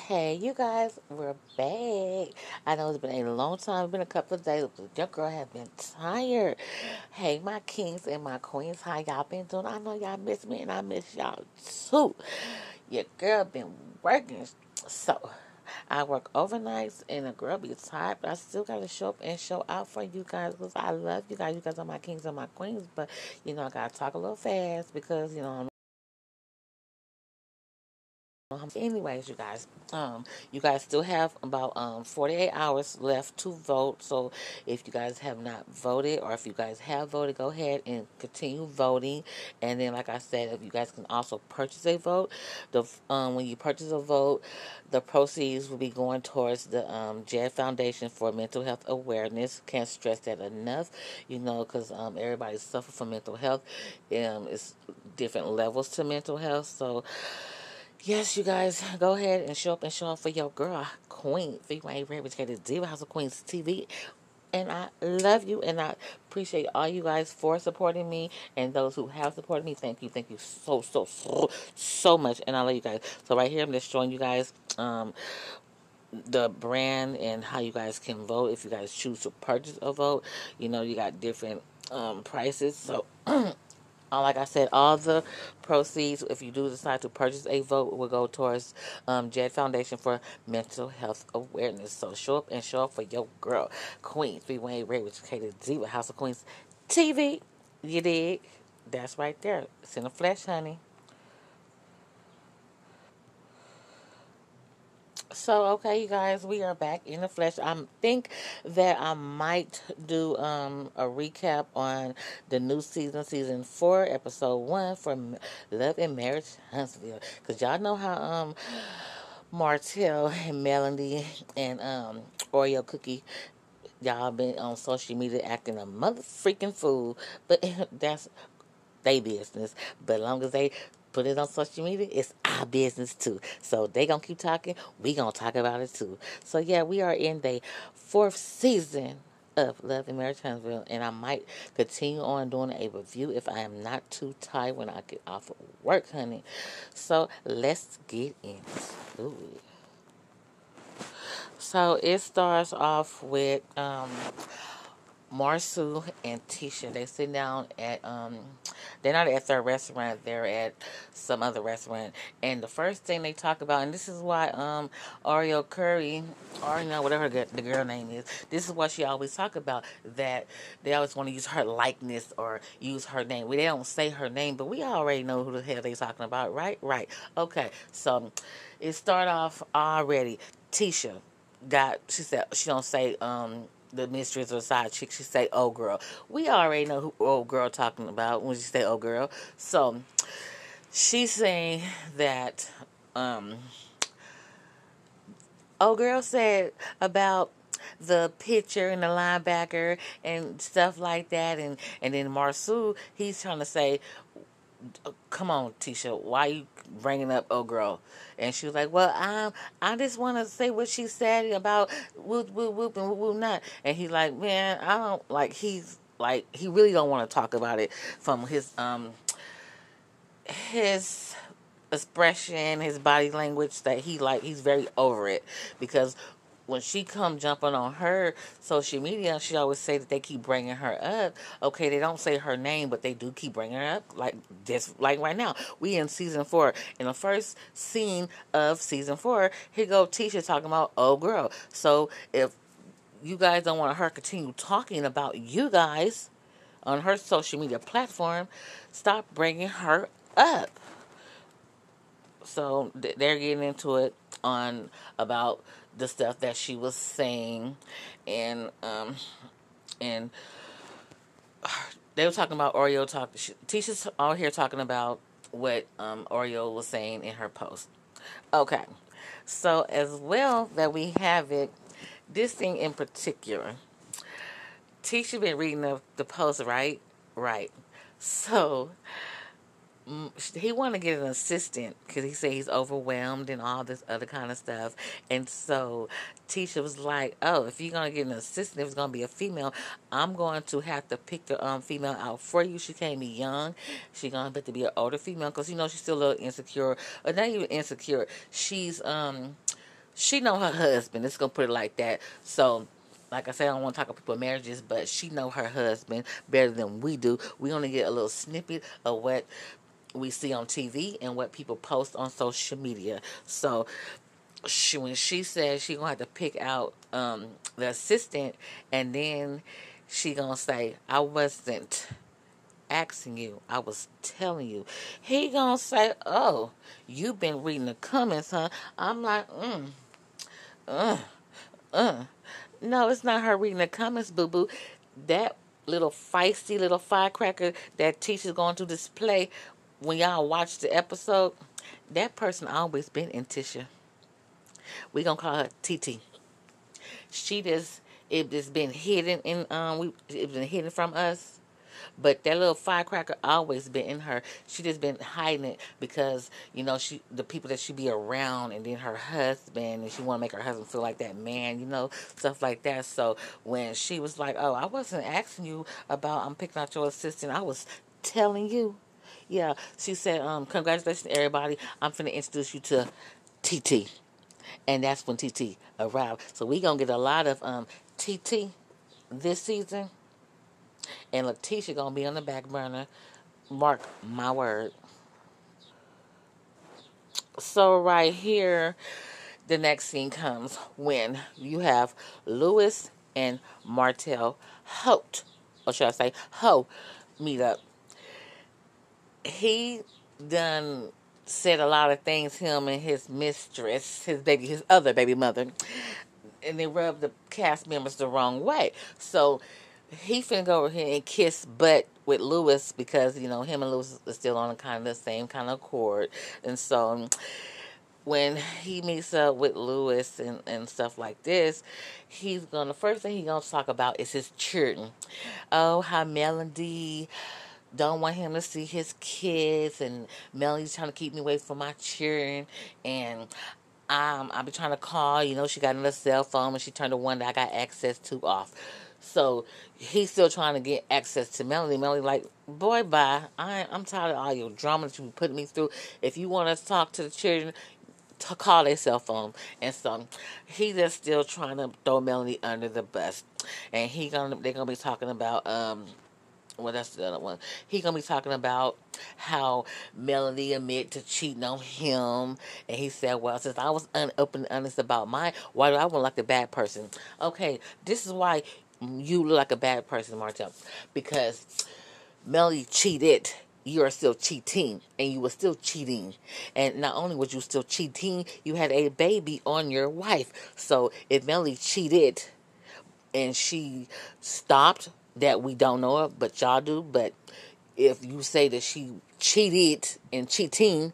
Hey, you guys, we're back. I know it's been a long time, it's been a couple of days, but your girl have been tired. Hey, my kings and my queens, how y'all been doing? I know y'all miss me, and I miss y'all too. Your girl been working, so I work overnights, and the girl be tired, but I still gotta show up and show out for you guys because I love you guys. You guys are my kings and my queens, but I gotta talk a little fast because anyways, you guys still have about 48 hours left to vote. So if you guys have not voted, or if you guys have voted, go ahead and continue voting. And then, like I said, if you guys can also purchase a vote, the when you purchase a vote, the proceeds will be going towards the JED Foundation for Mental Health Awareness. Can't stress that enough, because everybody suffers from mental health. It's different levels to mental health, so yes, you guys, go ahead and show up and show up for your girl, Queen, female represented Diva House of Queens TV. And I love you, and I appreciate all you guys for supporting me, and those who have supported me. Thank you so much, and I love you guys. So right here, I'm just showing you guys the brand and how you guys can vote if you guys choose to purchase a vote. You got different prices, so like I said, all the proceeds, if you do decide to purchase a vote, will go towards JED Foundation for Mental Health Awareness. So show up and show up for your girl, Queen, three-way educated Diva House of Queens TV. You dig? That's right there. It's in the flesh, honey. So, okay, you guys, we are back in the flesh. I think that I might do a recap on the new season 4, episode 1 for Love and Marriage Huntsville. Because y'all know how Martell and Melanie and Oreo Cookie, y'all been on social media acting a mother freaking fool. But that's they business. But as long as they put it on social media, it's our business too. So they gonna keep talking, we gonna talk about it too. So yeah, we are in the 4th season of Love and Marriage Huntsville, and I might continue on doing a review if I am not too tired when I get off of work, honey. So let's get into it. So it starts off with Marsu and Tisha. They sit down at they're not at their restaurant, they're at some other restaurant. And the first thing they talk about, and this is why Oreo Curry, or whatever the girl name is, this is what she always talk about, that they always want to use her likeness or use her name. Well, they don't say her name, but we already know who the hell they talking about, right? Right. Okay. So it start off already. Tisha she said she don't say the mistress or side chick, she say old girl. We already know who old girl talking about when she say old girl. So she's saying that old girl said about the pitcher and the linebacker and stuff like that, and then Marsu, he's trying to say, come on, Tisha, why you bringing up old girl? And she was like, well, I just want to say what she said about whoop, whoop, whoop, and whoop, whoop, not. And he's like, man, I don't, like, he really don't want to talk about it from his expression, his body language, that he's very over it, because when she come jumping on her social media, she always say that they keep bringing her up. Okay, they don't say her name, but they do keep bringing her up. Like this, like right now, we in season 4. In the first scene of season 4, here go Tisha talking about old girl. So if you guys don't want her to continue talking about you guys on her social media platform, stop bringing her up. So they're getting into it on about the stuff that she was saying, and and they were talking about Oreo talk. Tisha's all here talking about what Oreo was saying in her post. Okay, so as well that we have it, this thing in particular, Tisha been reading the post, right? Right. So he wanted to get an assistant because he said he's overwhelmed and all this other kind of stuff. And so Tisha was like, oh, if you're going to get an assistant, if it's going to be a female, I'm going to have to pick the female out for you. She can't be young. She's going to have to be an older female because, she's still a little insecure. Or not even insecure. She's she know her husband. Let's go put it like that. So, like I said, I don't want to talk about people's marriages, but she know her husband better than we do. We only get a little snippet of what we see on TV and what people post on social media. So, when she says she gonna have to pick out the assistant, and then she gonna say, "I wasn't asking you, I was telling you." He gonna say, "Oh, you been reading the comments, huh?" I'm like, uh, uh. No, it's not her reading the comments, boo boo. That little feisty little firecracker that Tisha's going to display when y'all watch the episode, that person always been in Tisha. We gonna call her TT. She just it just been hidden in it's been hidden from us. But that little firecracker always been in her. She just been hiding it because the people that she be around, and then her husband, and she want to make her husband feel like that man, stuff like that. So when she was like, "Oh, I wasn't asking you about I'm picking out your assistant. I was telling you." Yeah, she said, "Congratulations, everybody. I'm finna introduce you to TT." And that's when TT arrived. So we gonna get a lot of TT this season, and Latisha gonna be on the back burner. Mark my word. So right here, the next scene comes when you have Lewis and Martell Holt, or should I say Ho, meet up. He done said a lot of things, him and his mistress, his other baby mother, and they rubbed the cast members the wrong way. So he finna go over here and kiss butt with Lewis because him and Lewis are still on kind of the same kind of accord. And so when he meets up with Lewis and stuff like this, the first thing he's gonna talk about is his children. Oh, how Melody don't want him to see his kids, and Melody's trying to keep me away from my children, and I be trying to call. She got another cell phone, and she turned the one that I got access to off. So he's still trying to get access to Melody. Melody like, "Boy, bye. I'm tired of all your drama that you be putting me through. If you want to talk to the children, to call their cell phone." And so he just still trying to throw Melody under the bus. And they're gonna be talking about well, that's the other one. He gonna be talking about how Melody admitted to cheating on him, and he said, "Well, since I was open and honest about mine, why do I want like a bad person?" Okay, this is why you look like a bad person, Martell, because Melody cheated. You are still cheating, and you were still cheating. And not only was you still cheating, you had a baby on your wife. So if Melody cheated and she stopped, that we don't know of, but y'all do. But if you say that she cheated and cheating,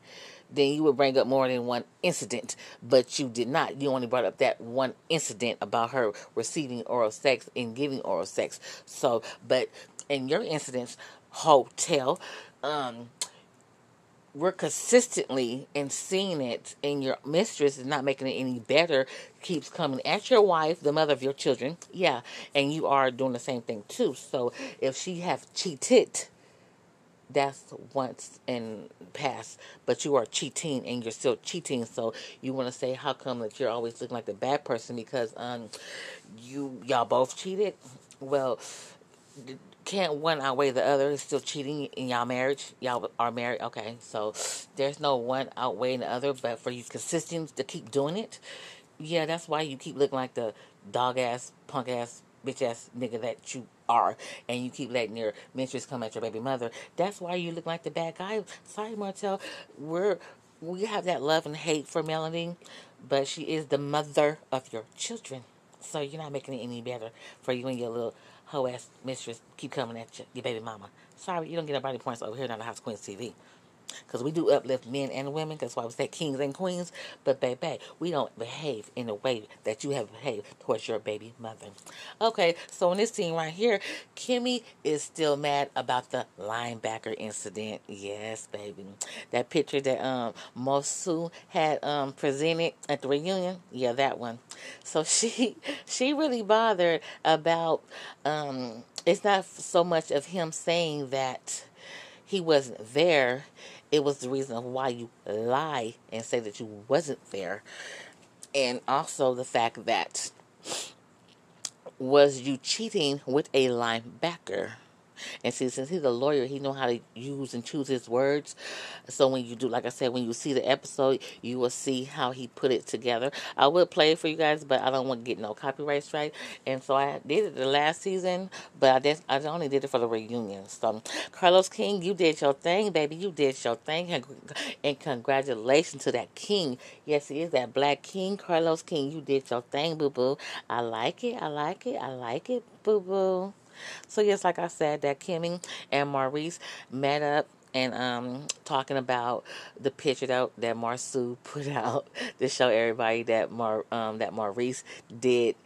then you would bring up more than one incident. But you did not. You only brought up that one incident about her receiving oral sex and giving oral sex. So, but in your incidents, hotel, we're consistently and seeing it, and your mistress is not making it any better, keeps coming at your wife, the mother of your children, yeah, and you are doing the same thing too. So if she have cheated, that's once in past, but you are cheating and you're still cheating. So you want to say, how come that you're always looking like the bad person because y'all both cheated? Well, can't one outweigh the other. It's still cheating in y'all marriage. Y'all are married. Okay, so there's no one outweighing the other, but for you consistent to keep doing it, yeah, that's why you keep looking like the dog ass, punk ass, bitch ass nigga that you are, and you keep letting your mistress come at your baby mother. That's why you look like the bad guy. Sorry, Martell. We have that love and hate for Melanie, but she is the mother of your children. So you're not making it any better for you and your little hoe ass mistress keep coming at your baby mama. Sorry, you don't get nobody points over here on the House Queens TV. Because we do uplift men and women. That's why we say kings and queens. But, baby, we don't behave in the way that you have behaved towards your baby mother. Okay, so in this scene right here, Kimmy is still mad about the linebacker incident. Yes, baby. That picture that Mosu had presented at the reunion. Yeah, that one. So she really bothered about, it's not so much of him saying that he wasn't there. It was the reason of why you lie and say that you wasn't there. And also the fact that, was you cheating with a linebacker? And see, since he's a lawyer, he know how to use and choose his words. So when you do, like I said, when you see the episode, you will see how he put it together. I would play it for you guys, but I don't want to get no copyright strike. And so I did it the last season, but I only did it for the reunion. So Carlos King, you did your thing, baby. You did your thing. And congratulations to that king. Yes, he is that black king, Carlos King. You did your thing, boo-boo. I like it. I like it. I like it, boo-boo. So yes, like I said, that Kimmy and Maurice met up and talking about the picture that Marceau put out to show everybody that that Maurice did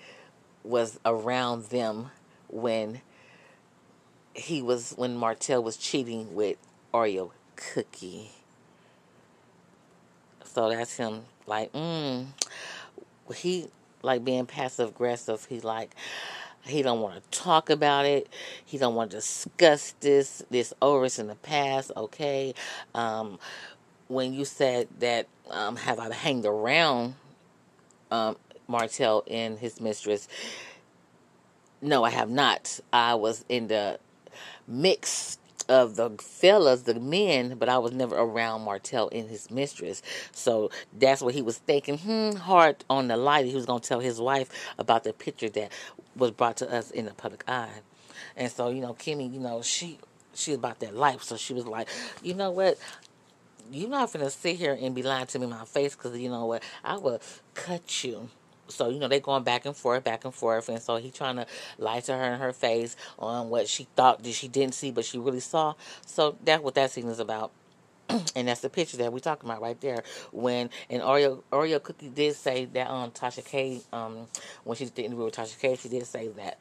was around them when when Martell was cheating with Oreo Cookie. So that's him like he like being passive aggressive. He don't want to talk about it. He don't want to discuss this over. It's in the past, okay? When you said that, have I hanged around Martell and his mistress? No, I have not. I was in the mix of the fellas, the men, but I was never around Martell and his mistress. So that's what he was thinking. Hard on the light. He was going to tell his wife about the picture that was brought to us in the public eye. And so, Kimmy, she's about that life. So she was like, you know what? You're not going to sit here and be lying to me in my face, because you know what? I will cut you. So, they going back and forth, back and forth. And so he trying to lie to her in her face on what she thought that she didn't see, but she really saw. So that's what that scene is about. And that's the picture that we talking about right there. And Oreo Cookie did say that Tasha K, when she did the interview with Tasha K, she did say that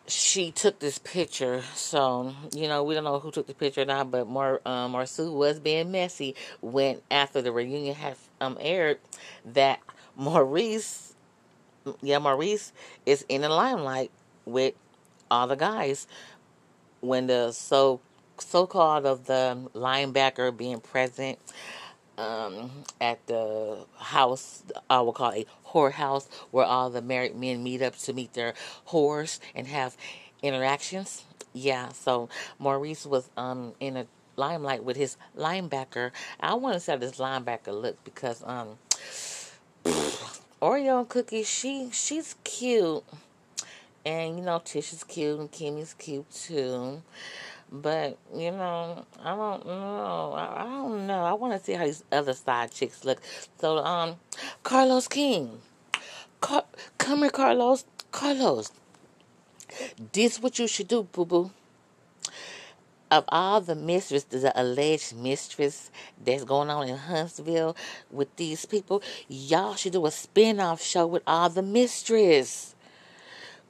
she took this picture. So, we don't know who took the picture or not, but Marceau was being messy when, after the reunion had aired, that Maurice is in the limelight with all the guys when the so-called of the linebacker being present at the house, I will call it a whorehouse, where all the married men meet up to meet their whores and have interactions. Yeah, so Maurice was in a limelight with his linebacker. I want to see how this linebacker looked, because Oreo Cookie, she's cute, and Tisha's cute and Kimmy's cute too. But, I don't know. I don't know. I want to see how these other side chicks look. So, Carlos King. Come here, Carlos. Carlos. This what you should do, boo-boo. Of all the mistress, the alleged mistress that's going on in Huntsville with these people, y'all should do a spin-off show with all the mistress.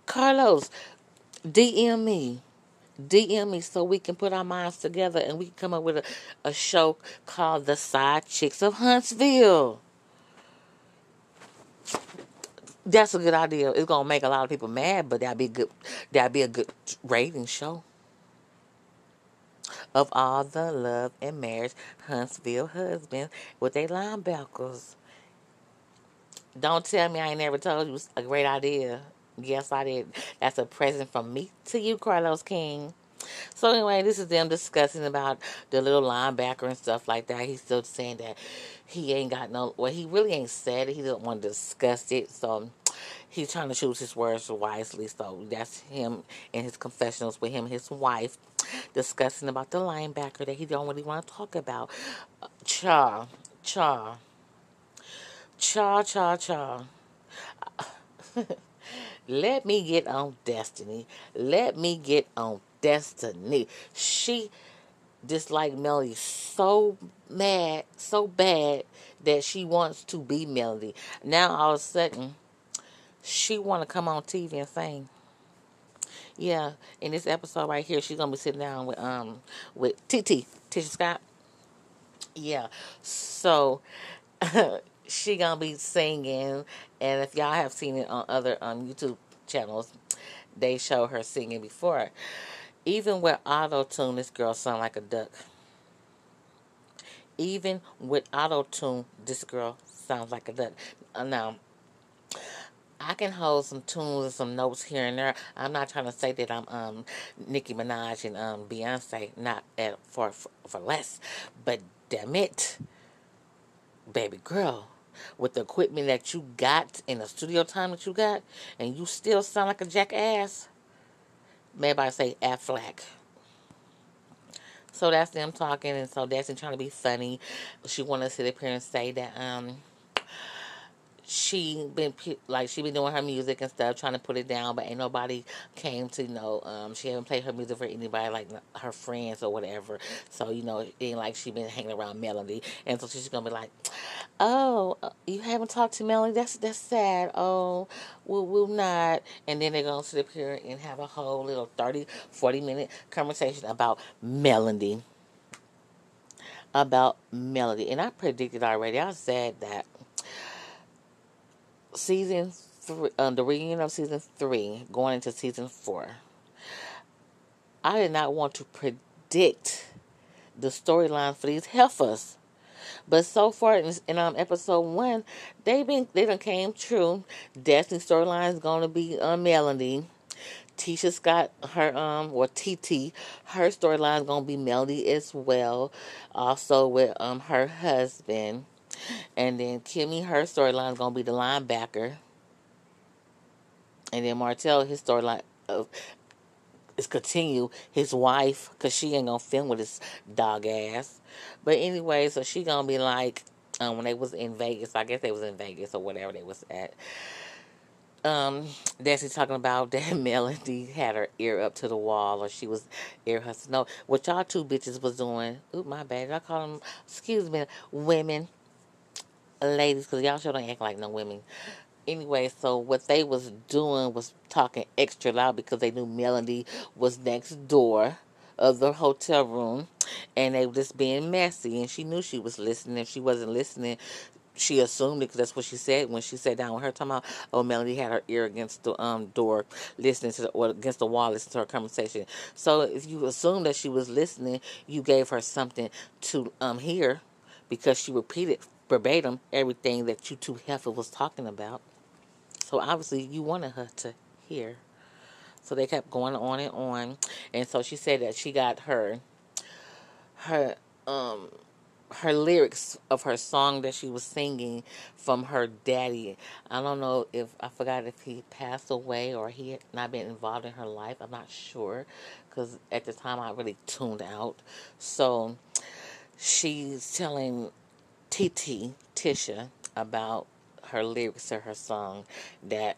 Carlos, DM me. DM me so we can put our minds together and we can come up with a show called The Side Chicks of Huntsville. That's a good idea. It's gonna make a lot of people mad, but that'd be a good rating show. Of all the love and marriage Huntsville husbands with their linebackers. Don't tell me I ain't never told you it's a great idea. Yes, I did. That's a present from me to you, Carlos King. So anyway, this is them discussing about the little linebacker and stuff like that. He's still saying that he ain't got no... Well, he really ain't said it. He doesn't want to discuss it. So he's trying to choose his words wisely. So that's him in his confessionals with him and his wife discussing about the linebacker that he don't really want to talk about. Cha. Cha. Cha, cha, cha. Let me get on Destiny. Let me get on Destiny. She disliked Melody so mad, so bad, that she wants to be Melody. Now all of a sudden, she want to come on TV and sing. Yeah, in this episode right here, she's gonna be sitting down with Tisha Scott. Yeah, so she gonna be singing, and if y'all have seen it on other YouTube channels, they show her singing before. Even with auto tune, this girl sound like a duck. Even with auto tune, this girl sounds like a duck. Now, I can hold some tunes and some notes here and there. I'm not trying to say that I'm Nicki Minaj and Beyonce, not for less, but damn it, baby girl, with the equipment that you got and the studio time that you got, and you still sound like a jackass. Maybe I say Affleck. So that's them talking, and so that's them trying to be funny. She want to sit up here and say that she been doing her music and stuff, trying to put it down, but ain't nobody came to she haven't played her music for anybody like her friends or whatever. So it ain't like she been hanging around Melody, and so she's gonna be like, "Oh, you haven't talked to Melody? That's sad. Oh, we'll not." And then they're gonna sit up here and have a whole little 30-40 minute conversation about Melody. And I predicted already. I said that season three, the reunion of season 3, going into season 4. I did not want to predict the storyline for these heifers, but so far in episode 1, they done came true. Destiny's storyline is going to be Melody. Tisha Scott, TT, her storyline is going to be Melody as well. Also with her husband. And then Kimmy, her storyline is going to be the linebacker. And then Martell, his storyline is continue his wife, because she ain't going to film with his dog ass. But anyway, so she going to be like, when they was in Vegas, I guess they was in Vegas or whatever they was at. Destiny talking about that Melody had her ear up to the wall, or she was ear hustling. No, what y'all two bitches was doing. Ooh, my bad. I call them, excuse me, women, ladies, because y'all sure don't act like no women. Anyway, so what they was doing was talking extra loud because they knew Melody was next door of the hotel room, and they were just being messy, and she knew she was listening. If she wasn't listening, she assumed it, because that's what she said when she sat down with her, talking about, oh, Melody had her ear against the door, listening to or against the wall, listening to her conversation. So if you assume that she was listening, you gave her something to hear, because she repeated verbatim everything that you two heifer was talking about. So obviously you wanted her to hear. So they kept going on and on, and so she said that she got her um her lyrics of her song that she was singing from her daddy. I don't know, if I forgot if he passed away or he had not been involved in her life. I'm not sure, because at the time I really tuned out. So she's telling Tisha about her lyrics to her song, that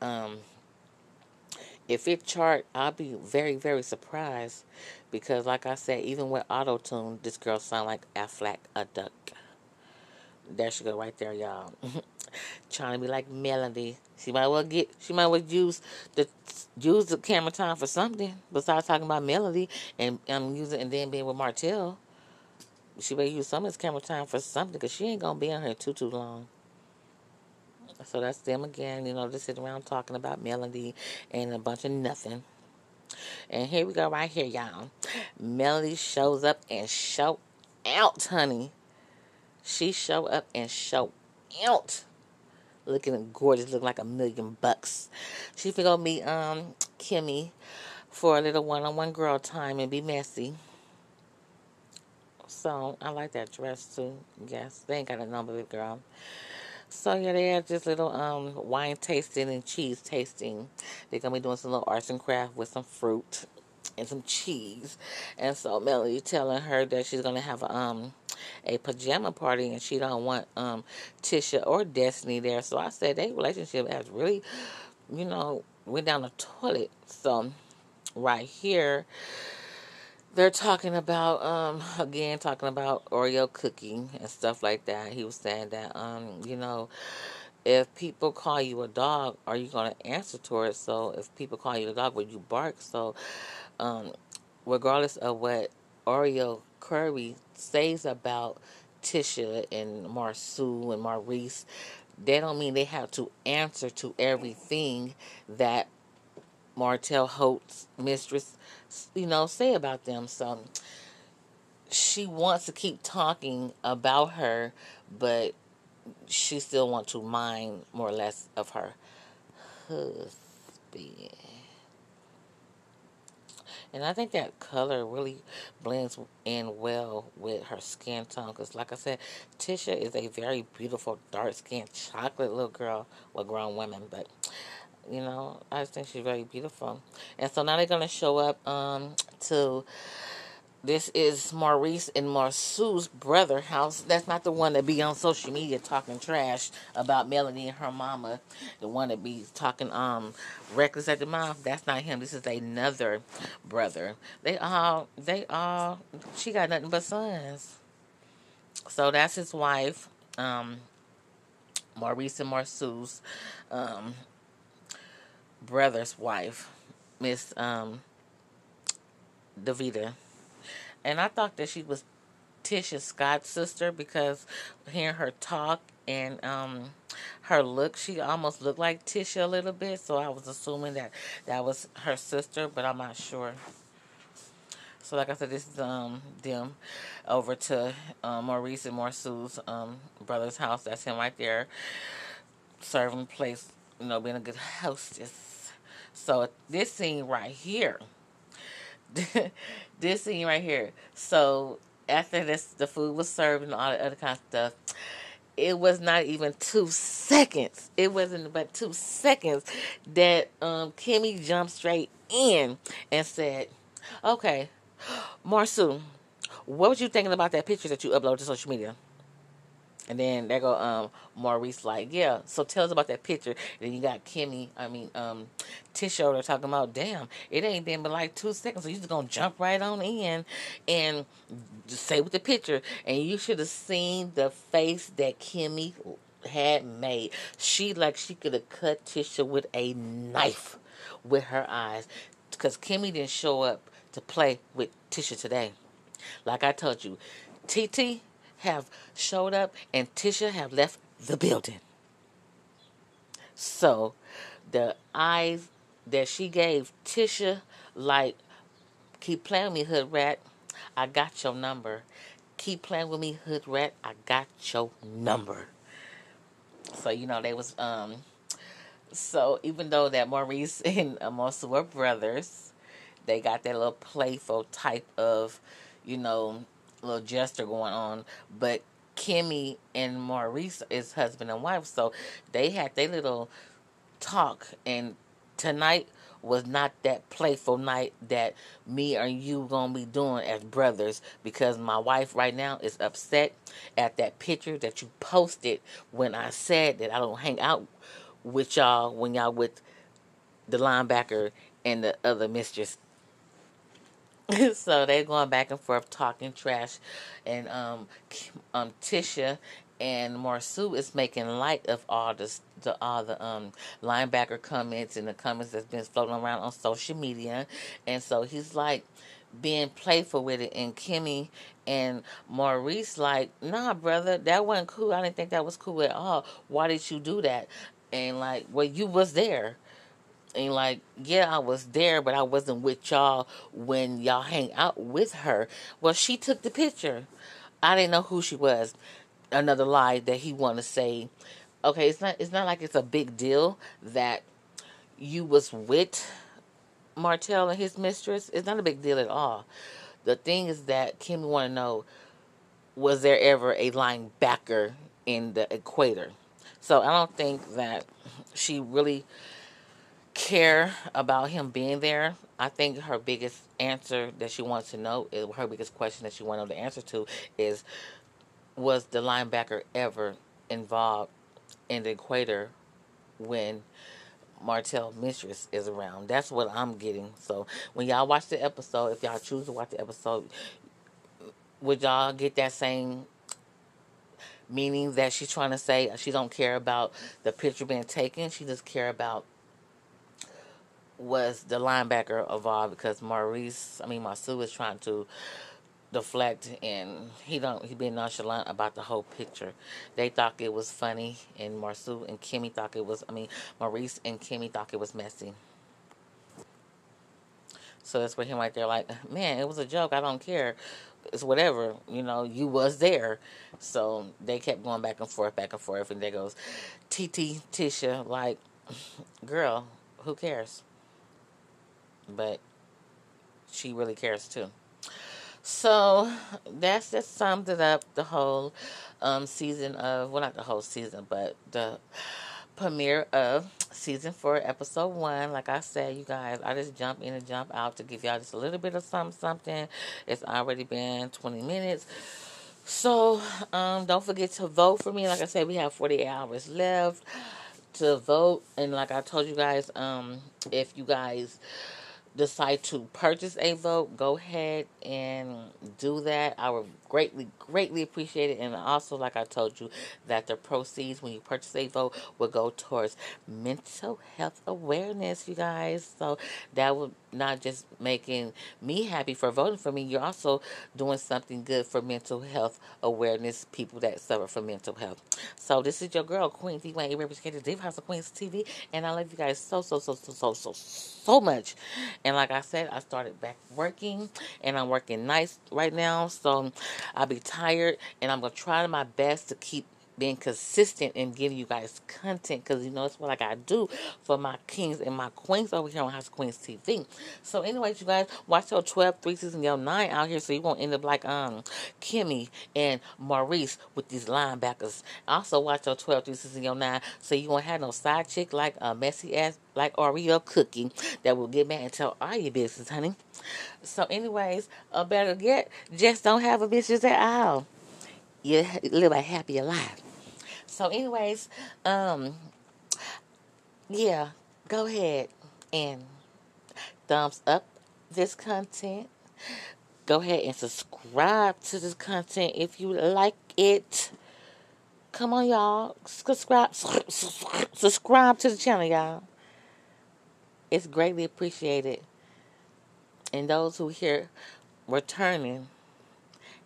um if it chart, I'll be very, very surprised, because like I said, even with auto tune, this girl sound like Affleck a duck. There she go right there, y'all. Trying to be like Melody. She might well use the camera time for something besides talking about Melody and using and then being with Martell. She better use some of this camera time for something, because she ain't gonna be on here too long. So that's them again, just sitting around talking about Melody and a bunch of nothing. And here we go right here, y'all. Melody shows up and show out, honey. She show up and show out. Looking gorgeous, looking like $1,000,000. She finna go meet Kimmy for a little one-on-one girl time and be messy. So I like that dress too. Yes, they ain't got a number of it, girl. So yeah, they had this little wine tasting and cheese tasting. They're gonna be doing some little arts and craft with some fruit and some cheese. And so Melody telling her that she's gonna have a pajama party, and she don't want Tisha or Destiny there. So I said their relationship has really, went down the toilet. So right here, they're talking about again, talking about Oreo cooking and stuff like that. He was saying that if people call you a dog, are you going to answer to it? So if people call you a dog, will you bark? So um, regardless of what Oreo Curry says about Tisha and Marsu and Maurice, they don't mean they have to answer to everything that Martell Holt's mistress, say about them. So she wants to keep talking about her, but she still want to mind more or less of her husband. And I think that color really blends in well with her skin tone. Because, like I said, Tisha is a very beautiful, dark-skinned, chocolate little girl. Well, grown women. But, I just think she's very beautiful. And so now they're going to show up to... This is Maurice and Marsu's brother house. That's not the one that be on social media talking trash about Melanie and her mama. The one that be talking reckless at the mouth. That's not him. This is another brother. She got nothing but sons. So that's his wife, Maurice and Marsu's brother's wife, Miss Davita. And I thought that she was Latisha Scott's sister because hearing her talk and her look, she almost looked like Tisha a little bit. So I was assuming that that was her sister, but I'm not sure. So like I said, this is them over to Maurice and Marsu's brother's house. That's him right there, serving place, being a good hostess. So this scene right here. This scene right here. So after the food was served and all the other kind of stuff, it was not even 2 seconds. It wasn't but 2 seconds that Kimmy jumped straight in and said, "Okay, Marsu, what was you thinking about that picture that you uploaded to social media?" And then there go Maurice like, "Yeah, so tell us about that picture." And then you got Tisha over there talking about, "Damn, it ain't been but like 2 seconds, so you just gonna jump right on in and just say with the picture." And you should have seen the face that Kimmy had made. She could have cut Tisha with a knife with her eyes. Because Kimmy didn't show up to play with Tisha today. Like I told you, TT have showed up and Tisha have left the building. So the eyes that she gave Tisha, like, keep playing with me, hood rat, I got your number. Keep playing with me, hood rat, I got your number. So they was so even though that Maurice and Amosa were brothers, they got that little playful type of, little gesture going on. But Kimmy and Maurice is husband and wife, so they had their little talk. And tonight was not that playful night that me or you gonna be doing as brothers, because my wife right now is upset at that picture that you posted when I said that I don't hang out with y'all when y'all with the linebacker and the other mistress. So they're going back and forth talking trash, and Tisha and Marsu is making light of all the linebacker comments and the comments that's been floating around on social media, and so he's like being playful with it, and Kimmy and Maurice like, "Nah, brother, that wasn't cool. I didn't think that was cool at all. Why did you do that?" And like, well, you was there. And like, yeah, I was there, but I wasn't with y'all when y'all hang out with her. Well, she took the picture. I didn't know who she was. Another lie that he want to say. Okay, it's not like it's a big deal that you was with Martell and his mistress. It's not a big deal at all. The thing is that Kimmy want to know, was there ever a linebacker in the equator? So I don't think that she really care about him being there. I think her biggest answer that she wants to know, is her biggest question that she wants to know the answer to, is, was the linebacker ever involved in the equator when Martell Mistress is around? That's what I'm getting. So when y'all watch the episode, if y'all choose to watch the episode, would y'all get that same meaning that she's trying to say? She don't care about the picture being taken. She just care about, was the linebacker involved, because Marsu is trying to deflect, and he being nonchalant about the whole picture. They thought it was funny, and Marsu and Kimmy thought it was, Maurice and Kimmy thought it was messy. So that's where him right there like, man, it was a joke, I don't care. it's whatever, you know, you was there. So they kept going back and forth, and there goes Tisha, like, girl, who cares? But she really cares too. So that's just summed it up, the whole season of, well, not the whole season, but the premiere of season 4, episode 1. Like I said, you guys, I just jump in and jump out to give y'all just a little bit of something. It's already been 20 minutes. So don't forget to vote for me. Like I said, we have 48 hours left to vote. And like I told you guys, if you guys decide to purchase a vote, go ahead and do that. I would greatly appreciate it. And also, like I told you, that the proceeds when you purchase a vote will go towards mental health awareness, you guys. So that would not just making me happy for voting for me, you're also doing something good for mental health awareness, people that suffer from mental health. So this is your girl, Queen D. Wayne, representing Diva House of Queens TV, and I love you guys so much. And like I said, I started back working, and I'm working nights right now, so I'll be tired, and I'm gonna try my best to keep being consistent and giving you guys content, because you know it's what I gotta do for my kings and my queens over here on House of Queens TV. So anyways, you guys, watch your 12 3s and your 9 out here, so you won't end up like Kimmy and Maurice with these linebackers. Also watch your 12 3s and your 9, so you won't have no side chick like a messy ass like Oreo cookie that will get mad and tell all your business, honey. So anyways, better yet, just don't have a business at all. You live a happier life. So anyways, yeah, go ahead and thumbs up this content. Go ahead and subscribe to this content if you like it. Come on, y'all. Subscribe to the channel, y'all. It's greatly appreciated. And those who here returning,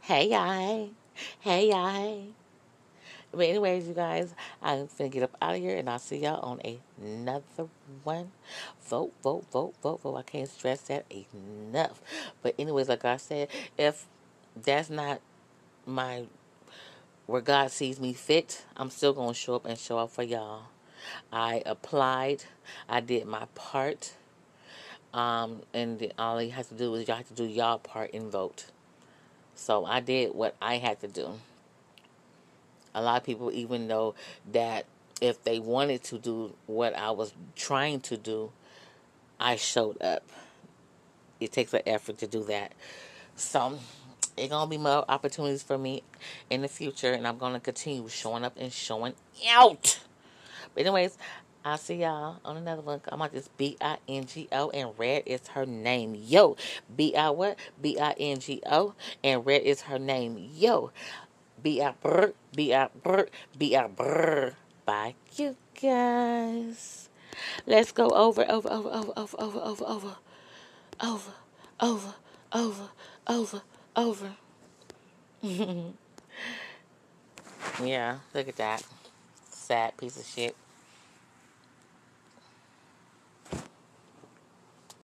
hey, y'all. Hey, y'all. But anyways, you guys, I'm finna get up out of here, and I'll see y'all on another one. Vote, vote, vote, vote, vote. I can't stress that enough. But anyways, like I said, if that's not my where God sees me fit, I'm still gonna show up and show up for y'all. I applied. I did my part. And all you have to do is y'all have to do y'all part and vote. So I did what I had to do. A lot of people even know that if they wanted to do what I was trying to do, I showed up. It takes an effort to do that. So, it's going to be more opportunities for me in the future, and I'm going to continue showing up and showing out. But anyways, I'll see y'all on another one. I'm on this Bingo, and Red is her name. Yo. B-I what? Bingo, and Red is her name. Yo. B-I brr, B-I brr, B-I brr. Bye, you guys. Let's go over, over, over, over, over, over, over, over, over, over, over, over, over. Yeah, look at that. Sad piece of shit.